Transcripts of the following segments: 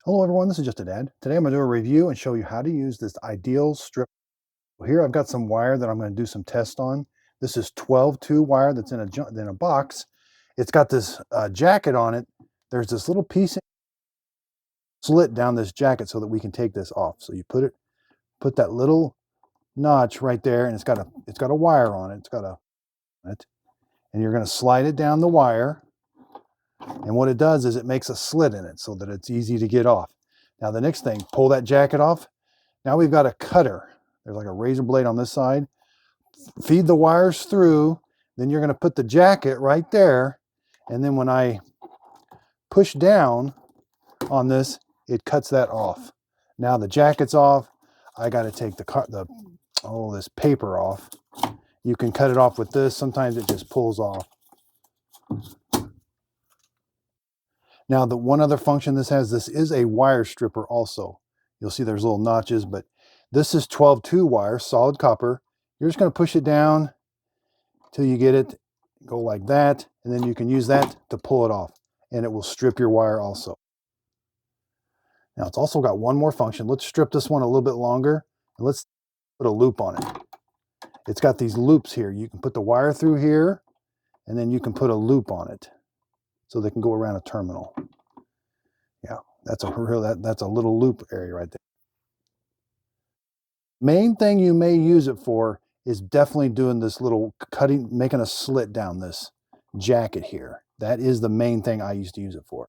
Hello everyone, this is Just a Dad. Today I'm going to do a review and show you how to use this Ideal strip. Here I've got some wire that I'm going to do some tests on. This is 12-2 wire that's in a box. It's got this jacket on it. There's this little piece slit down this jacket so that we can take this off. So you put that little notch right there, and it's got a wire on it. And you're going to slide it down the wire. And what it does is it makes a slit in it so that it's easy to get off. Now the next thing, pull that jacket off. Now we've got a cutter. There's like a razor blade on this side. Feed the wires through. Then you're going to put the jacket right there. And then when I push down on this, it cuts that off. Now the jacket's off. I got to take this paper off. You can cut it off with this. Sometimes it just pulls off. Now the one other function this has, this is a wire stripper also. You'll see there's little notches, but this is 12-2 wire, solid copper. You're just going to push it down till you get it, go like that, and then you can use that to pull it off, and it will strip your wire also. Now it's also got one more function. Let's strip this one a little bit longer, and let's put a loop on it. It's got these loops here. You can put the wire through here, and then you can put a loop on it so they can go around a terminal. Yeah, that's a little loop area right there. Main thing you may use it for is definitely doing this little cutting, making a slit down this jacket here. That is the main thing I used to use it for.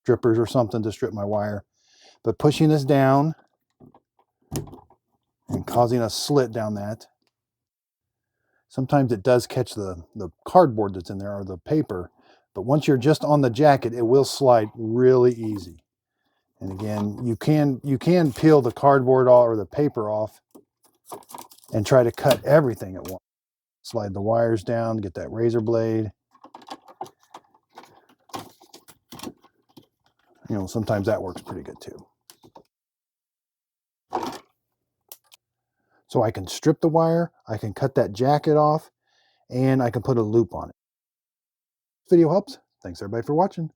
Strippers or something to strip my wire. But pushing this down and causing a slit down that. Sometimes it does catch the cardboard that's in there or the paper, but once you're just on the jacket, it will slide really easy. And again, you can peel the cardboard off or the paper off and try to cut everything at once. Slide the wires down, get that razor blade. You know, sometimes that works pretty good too. So I can strip the wire, I can cut that jacket off, and I can put a loop on it. This video helps. Thanks everybody for watching.